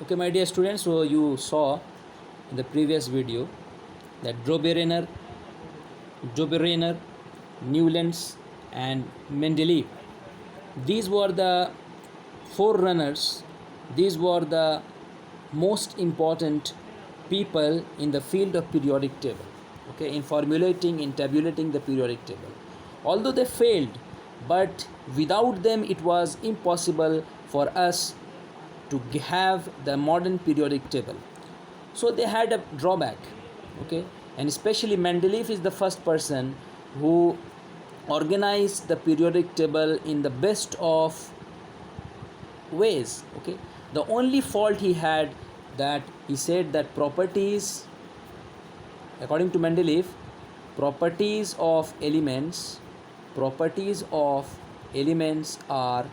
Okay, my dear students, so you saw in the previous video that Dobereiner, Newlands, and Mendeleev. These were the forerunners. These were the most important people in the field of periodic table. Okay, in formulating, in tabulating the periodic table. Although they failed, but without them it was impossible for us to have the modern periodic table. So they had a drawback. Okay, and especially Mendeleev is the first person who organized the periodic table in the best of ways. Okay, the only fault he had, that he said that properties, according to Mendeleev, properties of elements are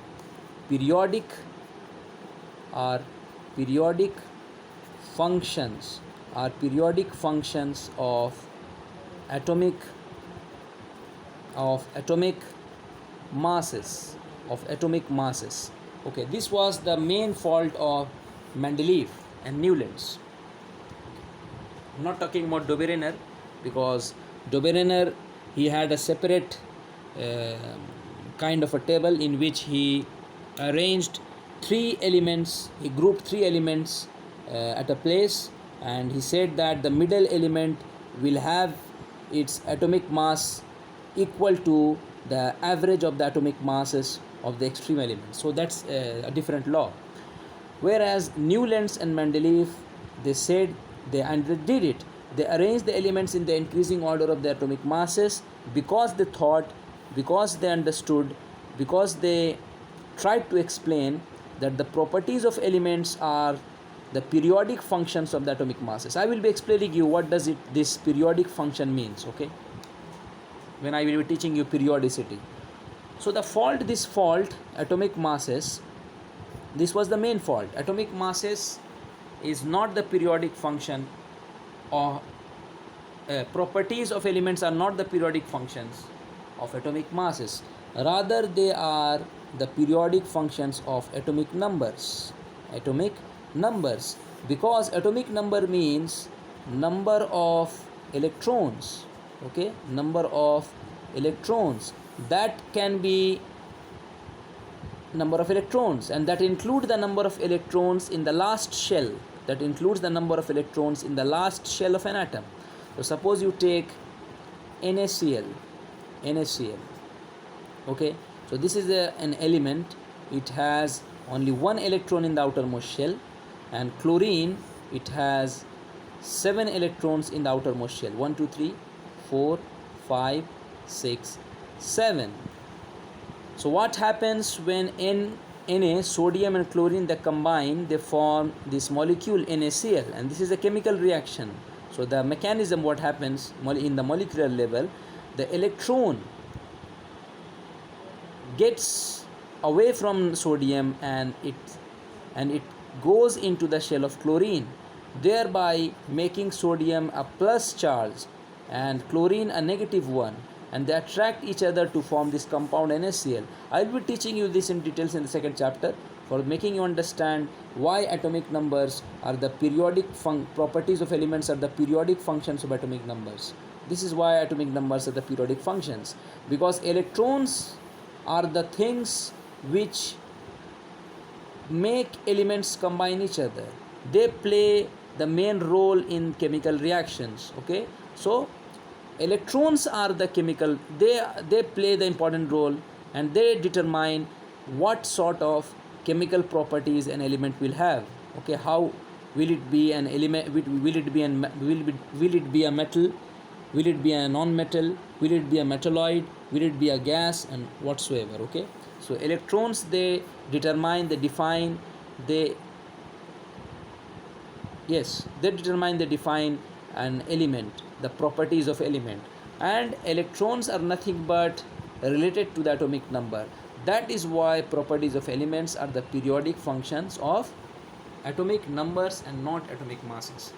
periodic are periodic functions of atomic masses. Okay, this was the main fault of Mendeleev and Newlands. I'm not talking about Dobereiner, because Dobereiner, he had a separate kind of a table in which he arranged three elements. He grouped three elements at a place, and he said that the middle element will have its atomic mass equal to the average of the atomic masses of the extreme elements. So that's a different law. Whereas Newlands and Mendeleev, they said they did it. They arranged the elements in the increasing order of the atomic masses, because they thought, because they understood, because they tried to explain that the properties of elements are the periodic functions of the atomic masses. I will be explaining you what does this periodic function means, okay, when I will be teaching you periodicity. So this fault, atomic masses, this was the main fault. Atomic masses is not the periodic function, or properties of elements are not the periodic functions of atomic masses. Rather, they are the periodic functions of atomic numbers. Because atomic number means number of electrons. Okay, number of electrons, that can be number of electrons, and that include the number of electrons in the last shell. That includes the number of electrons in the last shell of an atom. So suppose you take NaCl. Okay, so this is an element. It has only one electron in the outermost shell, and chlorine, it has 7 electrons in the outermost shell. 1 2 3 4 5 6 7. So what happens when Na, sodium and chlorine, they combine, they form this molecule NaCl, and this is a chemical reaction. So the mechanism, what happens in the molecular level, the electron gets away from sodium, and it goes into the shell of chlorine, thereby making sodium a plus charge and chlorine a negative one, and they attract each other to form this compound NaCl. I will be teaching you this in details in the second chapter, for making you understand why atomic numbers are the periodic properties of elements are the periodic functions of atomic numbers. This is why atomic numbers are the periodic functions, because electrons are the things which make elements combine each other. They play the main role in chemical reactions. Okay, so electrons are the chemical, they play the important role, and they determine what sort of chemical properties an element will have. Okay, how will it be an element, will it be a metal, will it be a non-metal, will it be a metalloid, will it be a gas, and whatsoever. Okay, so electrons, they determine, they define, they define an element, the properties of element, and electrons are nothing but related to the atomic number. That is why properties of elements are the periodic functions of atomic numbers and not atomic masses.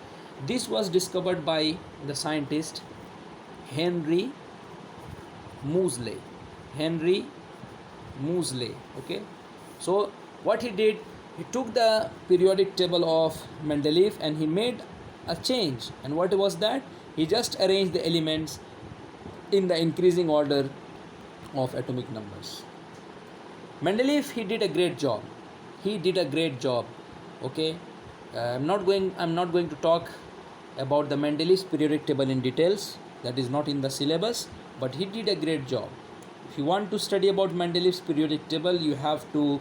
This was discovered by the scientist Henry Moseley. Okay, so what he did, He took the periodic table of Mendeleev and he made a change. And what was that? He just arranged the elements in the increasing order of atomic numbers. Mendeleev, he did a great job. He did a great job. Okay, I'm not going to talk about the Mendeleev's periodic table in details. That is not in the syllabus. But he did a great job. If you want to study about Mendeleev's periodic table, you have to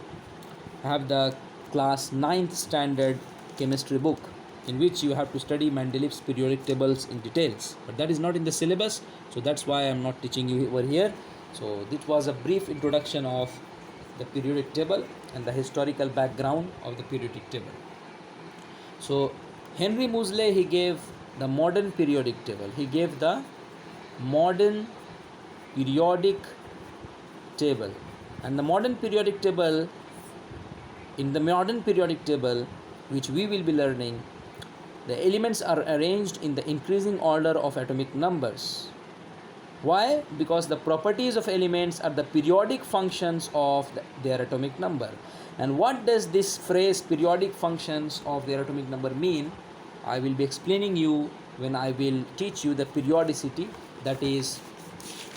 have the class 9th standard chemistry book, in which you have to study Mendeleev's periodic tables in details. But that is not in the syllabus, so that's why I'm not teaching you over here. So this was a brief introduction of the periodic table and the historical background of the periodic table. So Henry Moseley, he gave the modern periodic table. He gave the modern periodic table. And the modern periodic table, in the modern periodic table, which we will be learning, the elements are arranged in the increasing order of atomic numbers. Why? Because the properties of elements are the periodic functions of their atomic number. And what does this phrase periodic functions of their atomic number mean? I will be explaining you when I will teach you the periodicity that is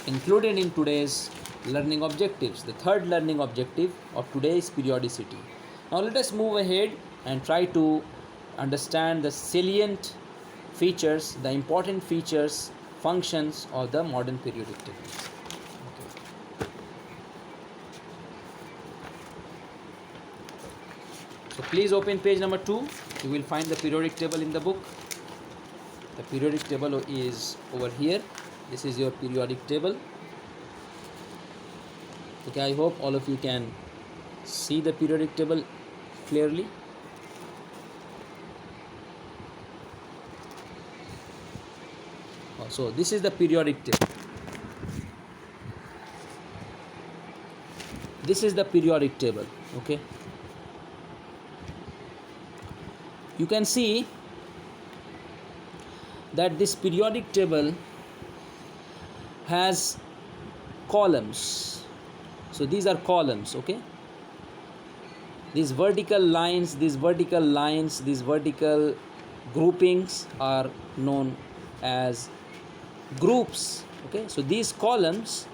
included in today's learning objectives, the third learning objective of today's periodicity. Now let us move ahead and try to understand the salient features, the important features, functions of the modern periodic table. Okay. So please open page number 2. You will find the periodic table in the book. The periodic table is over here. This is your periodic table. Okay, I hope all of you can see the periodic table clearly. So this is the periodic table. This is the periodic table. Okay. You can see that this periodic table has columns. So these are columns. Okay. These vertical lines, these vertical groupings are known as groups. Okay, so these columns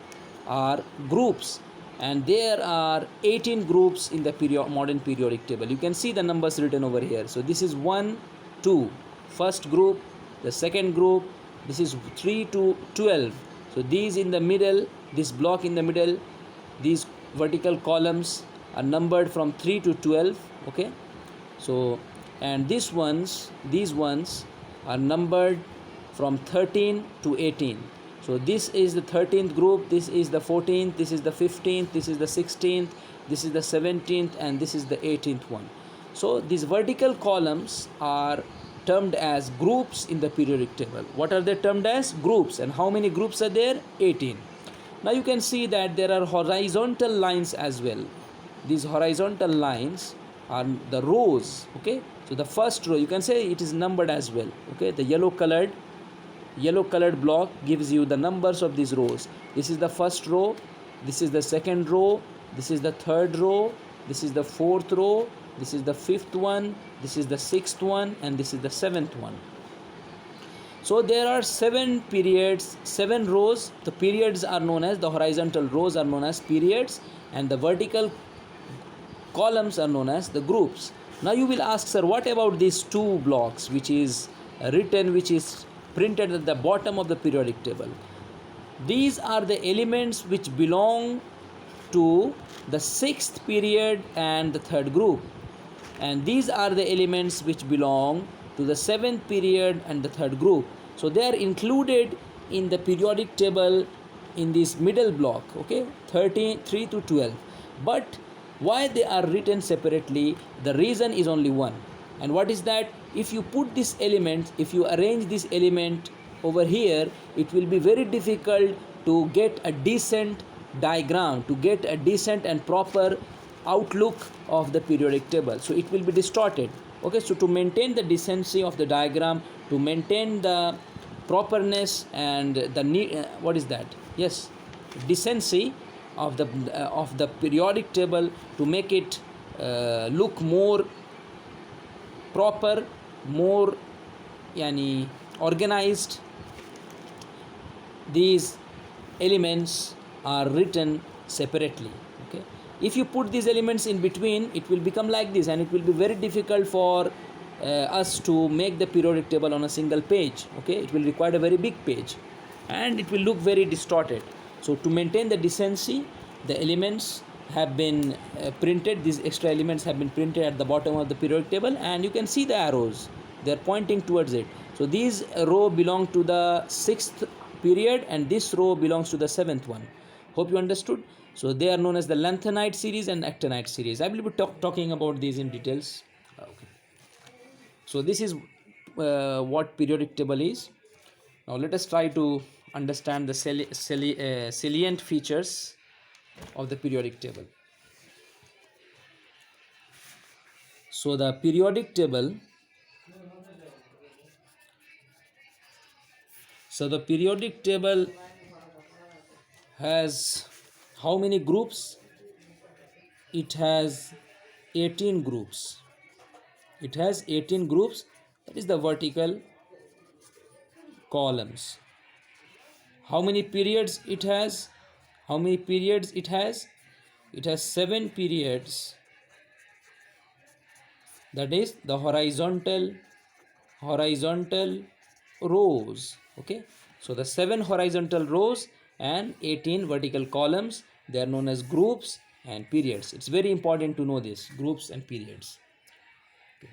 are groups, and there are 18 groups in the modern periodic table. You can see the numbers written over here. So this is 1, 2, first group, the second group, this is 3 to 12. So these in the middle, this block in the middle, these vertical columns are numbered from 3 to 12. Okay, so and these ones are numbered from 13 to 18. So this is the 13th group, this is the 14th, this is the 15th, this is the 16th, this is the 17th, and this is the 18th one. So these vertical columns are termed as groups in the periodic table. What are they termed as? Groups. And how many groups are there? 18. Now you can see that there are horizontal lines as well. These horizontal lines are the rows. Okay, so the first row, you can say it is numbered as well. Okay, the yellow colored block gives you the numbers of these rows. This is the first row, this is the second row, this is the third row, this is the fourth row, this is the fifth one, this is the sixth one, and this is the seventh one. So there are 7 periods, 7 rows. The periods are known as, the horizontal rows are known as periods, and the vertical columns are known as the groups. Now you will ask, sir, what about these 2 blocks which is written, which is printed at the bottom of the periodic table? These are the elements which belong to the 6th period and the 3rd group, and these are the elements which belong to the 7th period and the 3rd group. So they are included in the periodic table in this middle block. Okay, 3 to 12. But why they are written separately? The reason is only one, and what is that? If you put this element, if you arrange this element over here, it will be very difficult to get a decent diagram, to get a decent and proper outlook of the periodic table. So it will be distorted. Okay, so to maintain the decency of the diagram, to maintain the properness and the what is that? Yes, decency of the periodic table, to make it look more proper, more yani organized. These elements are written separately. Okay, if you put these elements in between, it will become like this, and it will be very difficult for us to make the periodic table on a single page. Okay, it will require a very big page, and it will look very distorted. So to maintain the decency, the elements have been printed. These extra elements have been printed at the bottom of the periodic table, and you can see the arrows, they are pointing towards it. So these row belong to the 6th period, and this row belongs to the 7th one. Hope you understood. So they are known as the lanthanide series and actinide series. I will be talking about these in details. Okay. So this is what periodic table is. Now let us try to understand the salient features of the periodic table. So the periodic table, has how many groups? It has 18 groups. It has 18 groups. That is the vertical columns. How many periods it has? How many periods it has? It has 7 periods. That is the horizontal rows. Okay, so the 7 horizontal rows and 18 vertical columns, they are known as groups and periods. It's very important to know this, groups and periods. Okay.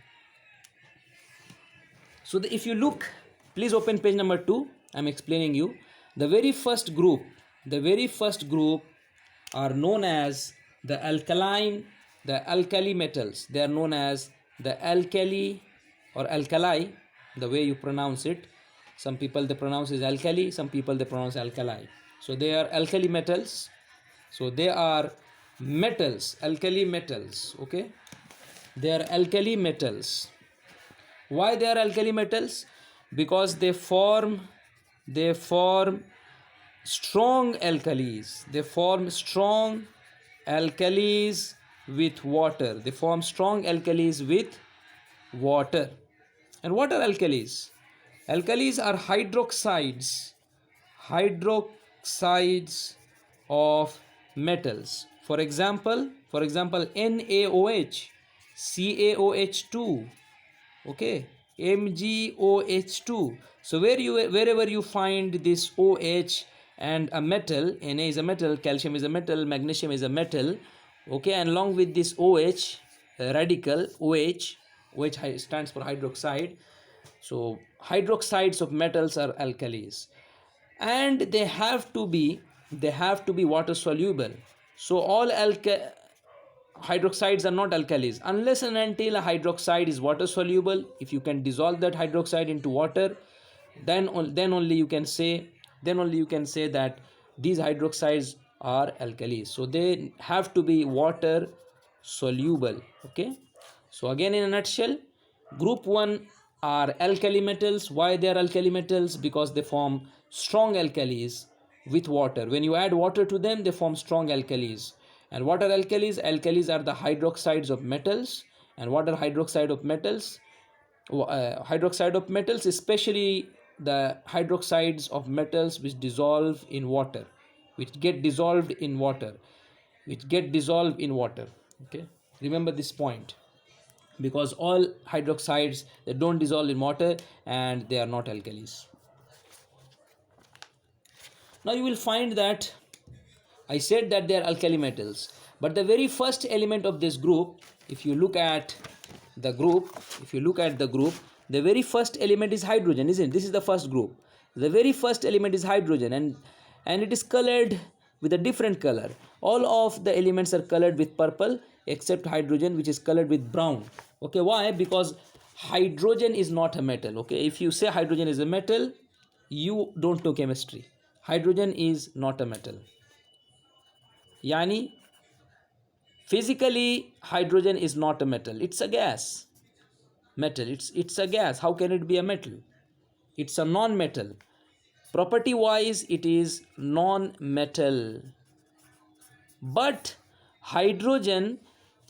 So if you look, please open page number 2. I'm explaining you the very first group are known as the alkali metals. They are known as the alkali or alkali, the way you pronounce it. Some people they pronounce it alkali, some people they pronounce alkali. So they are alkali metals. So they are metals, alkali metals. Okay, they are alkali metals. Why they are alkali metals? Because they form strong alkalis. They form strong alkalis with water. They form strong alkalis with water. And what are alkalis? Alkalis are hydroxides of metals. For example, NaOH, CaOH2, okay, MgOH2. So wherever you find this OH and a metal, Na is a metal, calcium is a metal, magnesium is a metal, okay, and along with this OH radical, OH stands for hydroxide. So hydroxides of metals are alkalis, and they have to be water soluble. So all hydroxides are not alkalis unless and until a hydroxide is water soluble. If you can dissolve that hydroxide into water, then only you can say that these hydroxides are alkalis. So they have to be water soluble. Okay, so again, in a nutshell, group 1 are alkali metals. Why they are alkali metals? Because they form strong alkalis with water. When you add water to them, they form strong alkalis. And what are alkalis? Alkalis are the hydroxides of metals. And what are hydroxide of metals? Hydroxide of metals, especially the hydroxides of metals which dissolve in water, which get dissolved in water. Okay, remember this point, because all hydroxides, they don't dissolve in water and they are not alkalis. Now you will find that I said that they are alkali metals, but the very first element of this group, if you look at the group, the very first element is hydrogen, isn't it? This is the first group. The very first element is hydrogen, and it is colored with a different color. All of the elements are colored with purple except hydrogen, which is colored with brown. Okay, why? Because hydrogen is not a metal. Okay, if you say hydrogen is a metal, you don't know chemistry. Hydrogen is not a metal. Yani, physically, hydrogen is not a metal. It's a gas. It's a gas. How can it be a metal? It's a non-metal. Property wise, it is non-metal. But hydrogen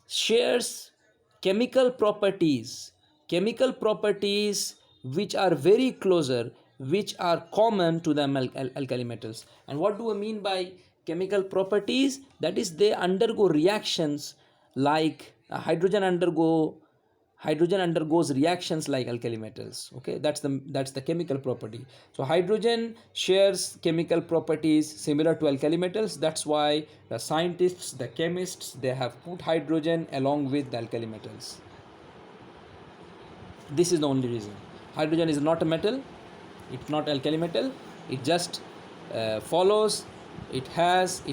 shares chemical properties which are very closer, which are common to the alkali metals. And what do I mean by chemical properties? That is, they undergo reactions like hydrogen undergoes reactions like alkali metals. Okay, that's the chemical property. So hydrogen shares chemical properties similar to alkali metals. That's why the scientists, the chemists, they have put hydrogen along with the alkali metals. This is the only reason. Hydrogen is not a metal, it's not alkali metal. It just follows, it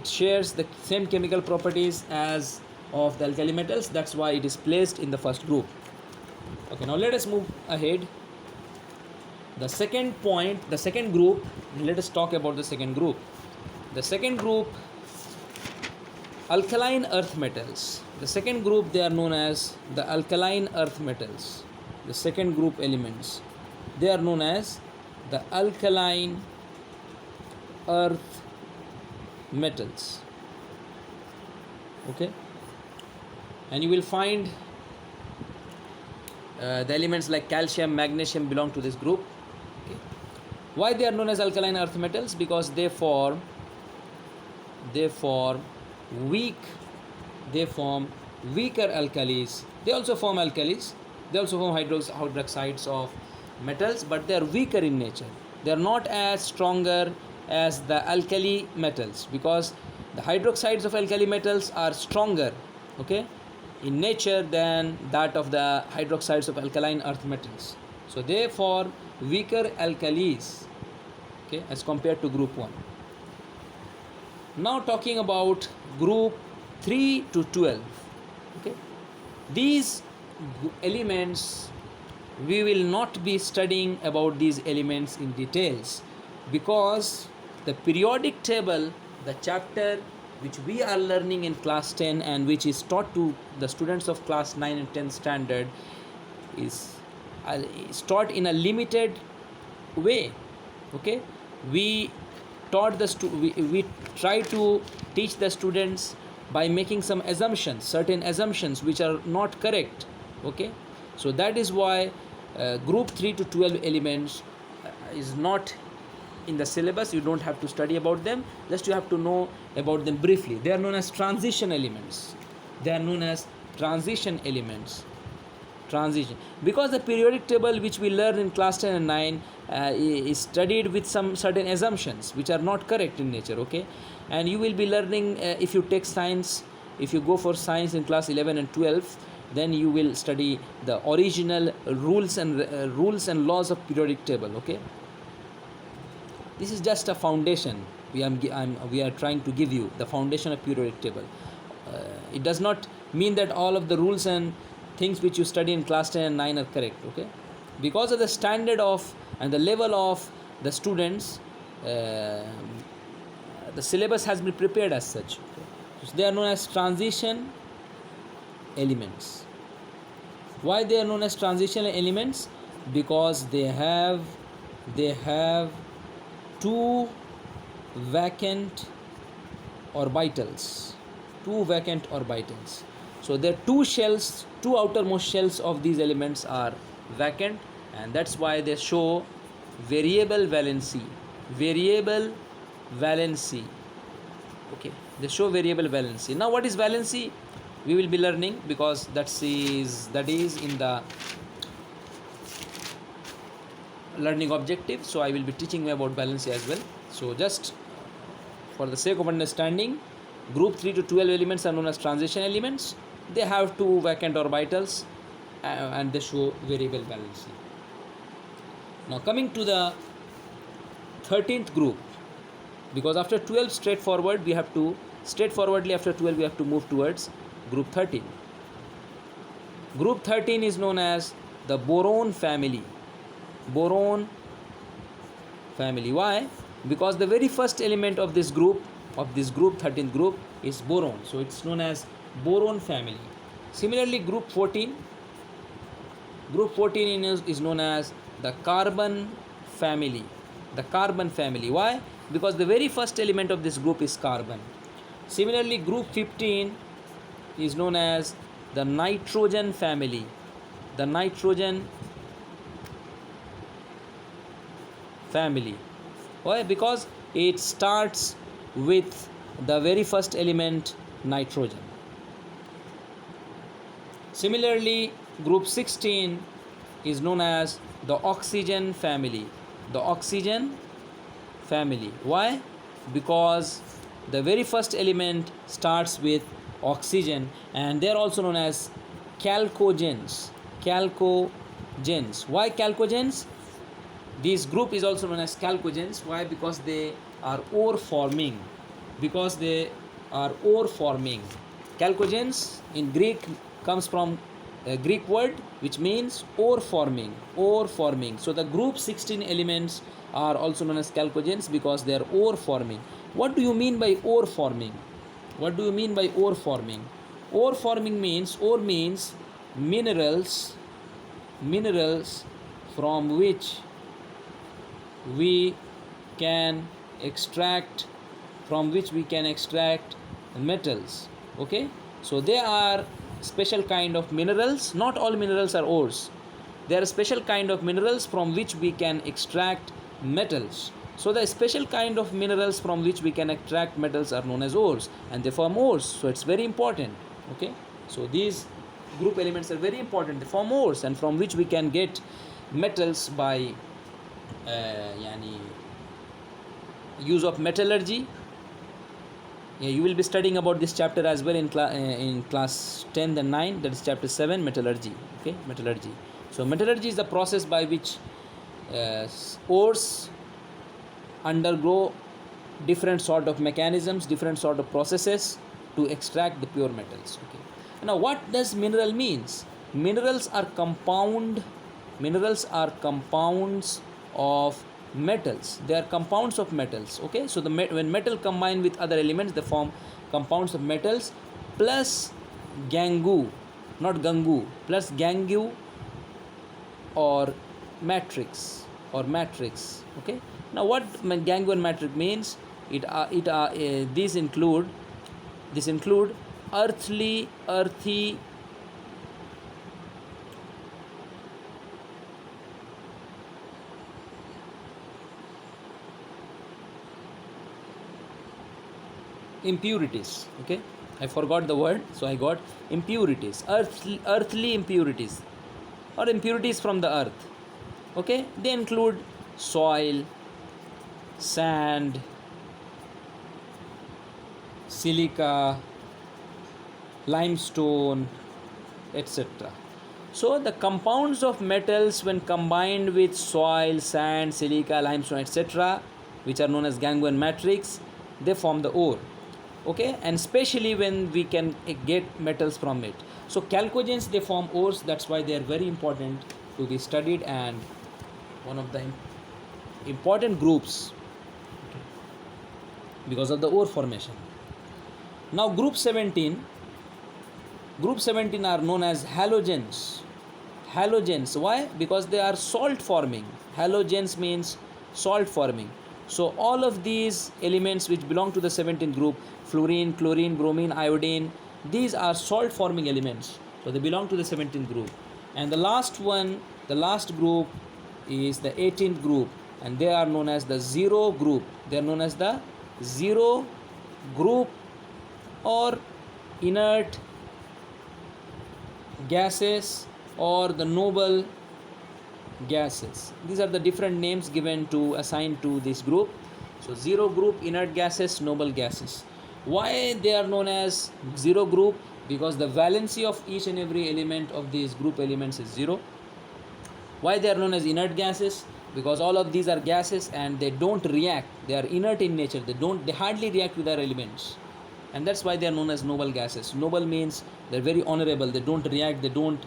shares the same chemical properties as of the alkali metals. That's why it is placed in the first group. Okay, now let us move ahead. The second point, the second group, let us talk about the second group. The second group, alkaline earth metals. The second group, they are known as the alkaline earth metals. The second group elements, they are known as the alkaline earth metals. Okay, and you will find the elements like calcium, magnesium belong to this group. Okay. Why they are known as alkaline earth metals? Because they form weaker alkalis. They also form alkalis, they also form hydroxides of metals, but they are weaker in nature. They are not as stronger as the alkali metals, because the hydroxides of alkali metals are stronger, okay, in nature than that of the hydroxides of alkaline earth metals. So they form weaker alkalis, okay, as compared to group 1. Now talking about group 3 to 12. Okay, these elements, we will not be studying about these elements in details, because the periodic table, the chapter which we are learning in class 10 and which is taught to the students of class 9 and 10 standard, is taught in a limited way. Okay, we taught we try to teach the students by making some assumptions, certain assumptions which are not correct. Okay, so that is why group 3 to 12 elements is not in the syllabus. You don't have to study about them, just you have to know about them briefly. They are known as transition elements. Transition, because the periodic table which we learn in class 10 and 9 is studied with some certain assumptions which are not correct in nature. Okay, and you will be learning, if you take science, if you go for science in class 11 and 12, then you will study the original rules and laws of periodic table. Okay, this is just a foundation. We are trying to give you the foundation of periodic table. It does not mean that all of the rules and things which you study in class 10 and 9 are correct. Okay, because of the standard of and the level of the students, the syllabus has been prepared as such. Okay? So they are known as transition elements. Why they are known as transition elements? Because they have two vacant orbitals. So their two outermost shells of these elements are vacant, and that's why they show variable valency. Okay, they show variable valency. Now what is valency? We will be learning, because that is in the learning objective. So I will be teaching you about valency as well. So just for the sake of understanding, group 3 to 12 elements are known as transition elements. They have two vacant orbitals and they show variable valency. Now coming to the 13th group, because after 12 straightforwardly after 12 we have to move towards group 13. Group 13 is known as the boron family. Why? Because the very first element of this group 13th group, is boron. So it's known as boron family. Similarly, group 14 is known as the carbon family. Why? Because the very first element of this group is carbon. Similarly, group 15 is known as the nitrogen family. The nitrogen family. Why? Because it starts with the very first element, nitrogen. Similarly, group 16 is known as the oxygen family. The oxygen family. Why? Because the very first element starts with oxygen, and they are also known as chalcogens. Chalcogens. Why chalcogens? This group is also known as chalcogens. Why? Because they are ore forming. Because they are ore forming. Chalcogens in Greek comes from a Greek word which means ore forming. Ore forming. So the group 16 elements are also known as chalcogens because they are ore forming. What do you mean by ore forming? What do you mean by ore forming? Ore forming means, ore means minerals from which we can extract metals. Okay, so they are special kind of minerals. Not all minerals are ores. There are special kind of minerals from which we can extract metals. So the special kind of minerals from which we can extract metals are known as ores, and they form ores. So it's very important. Okay, so these group elements are very important. They form ores, and from which we can get metals by use of metallurgy. You will be studying about this chapter as well in class 10 and 9. That is chapter 7, metallurgy. Okay, metallurgy. So metallurgy is the process by which ores undergo different sort of mechanisms, different sort of processes to extract the pure metals. Okay. Now, what does mineral means? Minerals are compounds of metals. They are compounds of metals. Okay, so when metal combine with other elements, they form compounds of metals plus gangu, not gangu, plus gangu or matrix. Okay, now what gangu and matrix means? These include earthy impurities. Okay, I forgot the word, so I got impurities, earthly impurities, or impurities from the earth. Okay, they include soil, sand, silica, limestone, etc. So the compounds of metals, when combined with soil, sand, silica, limestone, etc., which are known as gangu and matrix, they form the ore. Okay, and especially when we can get metals from it. So chalcogens, they form ores. That's why they are very important to be studied, and one of the important groups because of the ore formation. Now group 17 are known as halogens. Why? Because they are salt forming. Halogens means salt forming. So all of these elements which belong to the 17th group, fluorine, chlorine, bromine, iodine, these are salt forming elements. So they belong to the 17th group. And the last group is the 18th group, and they are known as the zero group. They are known as the zero group or inert gases or the noble gases. These are the different names assigned to this group. So zero group, inert gases, noble gases. Why they are known as zero group? Because the valency of each and every element of these group elements is zero. Why they are known as inert gases? Because all of these are gases and they don't react. They are inert in nature. They hardly react with other elements, and that's why they are known as noble gases. Noble means they're very honorable. They don't react. They don't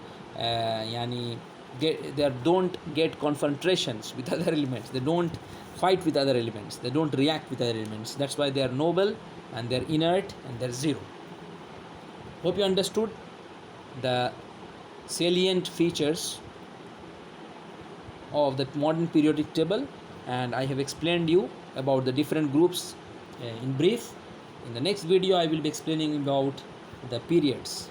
don't get confrontations with other elements. They don't fight with other elements. They don't react with other elements. That's why they are noble, and they're inert, and they're zero. Hope you understood the salient features of the modern periodic table, and I have explained you about the different groups in brief. In the next video I will be explaining about the periods.